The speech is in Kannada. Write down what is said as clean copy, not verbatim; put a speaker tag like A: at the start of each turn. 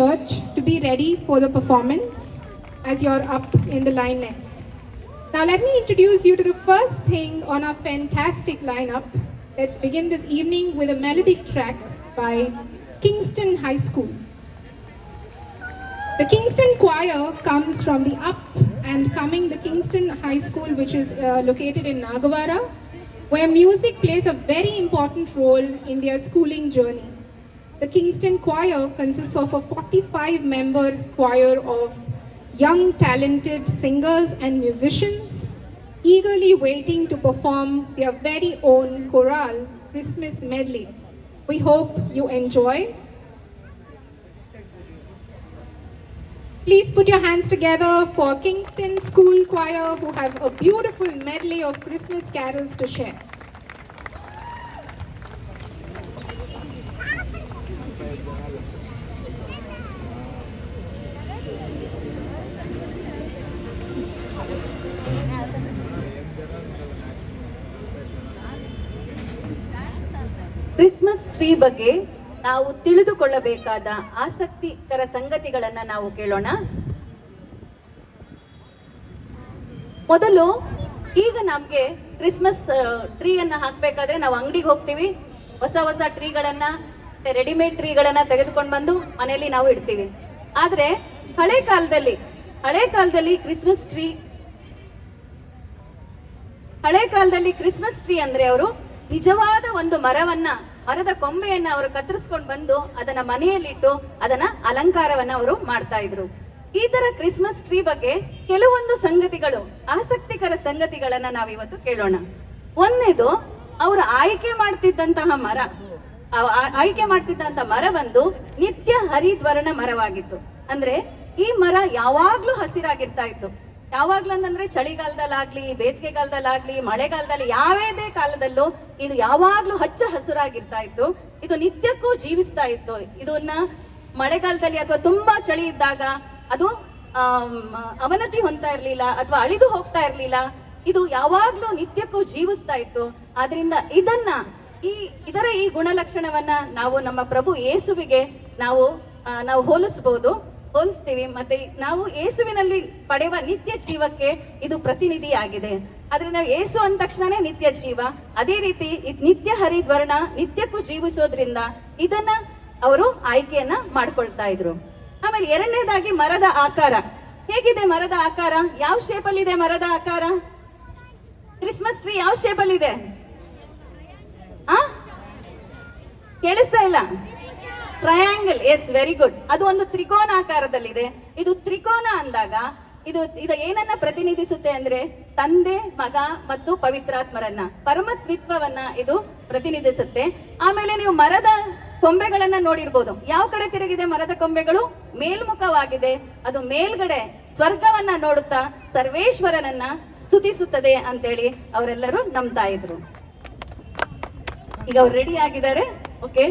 A: Church to be ready for the performance as you're up in the line next. Now let me introduce you to the first thing on our fantastic lineup. Let's begin this evening with a melodic track by Kingston High School. The Kingston Choir comes from the up and coming the Kingston High School, which is located in Nagavara, where music plays a very important role in their schooling journey. The Kingston Choir consists of a 45-member choir of young talented singers and musicians eagerly waiting to perform their very own chorale Christmas medley. We hope you enjoy. Please put your hands together for Kingston School Choir, who have a beautiful medley of Christmas carols to share.
B: Christmas tree ಬಗ್ಗೆ ನಾವು ತಿಳಿದುಕೊಳ್ಳಬೇಕಾದ ಆಸಕ್ತಿಕರ ಸಂಗತಿಗಳನ್ನ ನಾವು ಕೇಳೋಣ. ಮೊದಲು ಈಗ ನಮ್ಗೆ ಕ್ರಿಸ್ಮಸ್ ಟ್ರೀಯನ್ನ ಹಾಕ್ಬೇಕಾದ್ರೆ ನಾವು ಅಂಗಡಿಗೆ ಹೋಗ್ತೀವಿ, ಹೊಸ ಹೊಸ ಟ್ರೀಗಳನ್ನ ರೆಡಿಮೇಡ್ ಟ್ರೀಗಳನ್ನ ತೆಗೆದುಕೊಂಡು ಬಂದು ಮನೆಯಲ್ಲಿ ನಾವು ಇಡ್ತೀವಿ. ಆದ್ರೆ ಹಳೆ ಕಾಲದಲ್ಲಿ ಕ್ರಿಸ್ಮಸ್ ಟ್ರೀ ಅಂದ್ರೆ ಅವರು ನಿಜವಾದ ಒಂದು ಮರದ ಕೊಂಬೆಯನ್ನ ಅವರು ಕತ್ತರಿಸ್ಕೊಂಡು ಬಂದು ಅದನ್ನ ಮನೆಯಲ್ಲಿಟ್ಟು ಅದನ್ನ ಅಲಂಕಾರವನ್ನ ಅವರು ಮಾಡ್ತಾ ಇದ್ರು. ಈ ತರ ಕ್ರಿಸ್ಮಸ್ ಟ್ರೀ ಬಗ್ಗೆ ಕೆಲವೊಂದು ಸಂಗತಿಗಳು, ಆಸಕ್ತಿಕರ ಸಂಗತಿಗಳನ್ನ ನಾವಿವತ್ತು ಕೇಳೋಣ. ಒಂದೇದು, ಅವರು ಆಯ್ಕೆ ಮಾಡ್ತಿದ್ದಂತಹ ಮರ ಬಂದು ನಿತ್ಯ ಹರಿದ್ವರ್ಣ ಮರವಾಗಿತ್ತು. ಅಂದ್ರೆ ಈ ಮರ ಯಾವಾಗ್ಲೂ ಹಸಿರಾಗಿರ್ತಾ ಇತ್ತು. ಯಾವಾಗ್ಲೂ ಅಂತಂದ್ರೆ ಚಳಿಗಾಲದಲ್ಲಾಗ್ಲಿ, ಬೇಸಿಗೆಗಾಲದಲ್ಲಾಗ್ಲಿ, ಮಳೆಗಾಲದಲ್ಲಿ, ಯಾವೇದೇ ಕಾಲದಲ್ಲೂ ಇದು ಯಾವಾಗ್ಲೂ ಹಚ್ಚ ಹಸುರಾಗಿರ್ತಾ ಇತ್ತು. ಇದು ನಿತ್ಯಕ್ಕೂ ಜೀವಿಸ್ತಾ ಇತ್ತು. ಇದನ್ನ ಮಳೆಗಾಲದಲ್ಲಿ ಅಥವಾ ತುಂಬಾ ಚಳಿ ಇದ್ದಾಗ ಅದು ಅವನತಿ ಹೊಂದ್ತಾ ಇರ್ಲಿಲ್ಲ ಅಥವಾ ಅಳಿದು ಹೋಗ್ತಾ ಇರ್ಲಿಲ್ಲ. ಇದು ಯಾವಾಗ್ಲೂ ನಿತ್ಯಕ್ಕೂ ಜೀವಿಸ್ತಾ ಇತ್ತು. ಆದ್ರಿಂದ ಇದರ ಈ ಗುಣಲಕ್ಷಣವನ್ನ ನಾವು ನಮ್ಮ ಪ್ರಭು ಯೇಸುವಿಗೆ ನಾವು ಹೋಲಿಸ್ತೀವಿ. ಮತ್ತೆ ನಾವು ಯೇಸುವಿನಲ್ಲಿ ಪಡೆಯುವ ನಿತ್ಯ ಜೀವಕ್ಕೆ ಇದು ಪ್ರತಿನಿಧಿಯಾಗಿದೆ. ಆದ್ರಿಂದ ಯೇಸು ಅಂದ ತಕ್ಷಣನೇ ನಿತ್ಯ ಜೀವ. ಅದೇ ರೀತಿ ನಿತ್ಯ ಹರಿದ್ವರ್ಣ, ನಿತ್ಯಕ್ಕೂ ಜೀವಿಸೋದ್ರಿಂದ ಇದನ್ನ ಅವರು ಆಯ್ಕೆಯನ್ನ ಮಾಡ್ಕೊಳ್ತಾ ಇದ್ರು. ಆಮೇಲೆ ಎರಡನೇದಾಗಿ ಮರದ ಆಕಾರ ಹೇಗಿದೆ? ಮರದ ಆಕಾರ ಯಾವ ಶೇಪ್ ಅಲ್ಲಿ ಇದೆ? ಮರದ ಆಕಾರ ಕ್ರಿಸ್ಮಸ್ ಟ್ರೀ ಯಾವ ಶೇಪ್ ಅಲ್ಲಿ ಇದೆ? ಕೇಳಿಸ್ತಾ ಇಲ್ಲ? ಟ್ರಯಾಂಗಲ್. Yes, very good. ಅದು ಒಂದು ತ್ರಿಕೋನ ಆಕಾರದಲ್ಲಿದೆ. ಇದು ತ್ರಿಕೋನ ಅಂದಾಗ ಇದು ಏನನ್ನ ಪ್ರತಿನಿಧಿಸುತ್ತೆ ಅಂದ್ರೆ ತಂದೆ, ಮಗ ಮತ್ತು ಪವಿತ್ರಾತ್ಮರನ್ನ, ಪರಮತ್ವಿತ್ವವನ್ನ ಇದು ಪ್ರತಿನಿಧಿಸುತ್ತೆ. ಆಮೇಲೆ ನೀವು ಮರದ ಕೊಂಬೆಗಳನ್ನ ನೋಡಿರ್ಬೋದು. ಯಾವ ಕಡೆ ತಿರುಗಿದೆ ಮರದ ಕೊಂಬೆಗಳು? ಮೇಲ್ಮುಖವಾಗಿದೆ. ಅದು ಮೇಲ್ಗಡೆ ಸ್ವರ್ಗವನ್ನ ನೋಡುತ್ತಾ ಸರ್ವೇಶ್ವರನನ್ನ ಸ್ತುತಿಸುತ್ತದೆ ಅಂತೇಳಿ ಅವರೆಲ್ಲರೂ ನಂಬ್ತಾ ಇದ್ರು. ಈಗ ಅವ್ರು ರೆಡಿ ಆಗಿದ್ದಾರೆ. ಓಕೆ.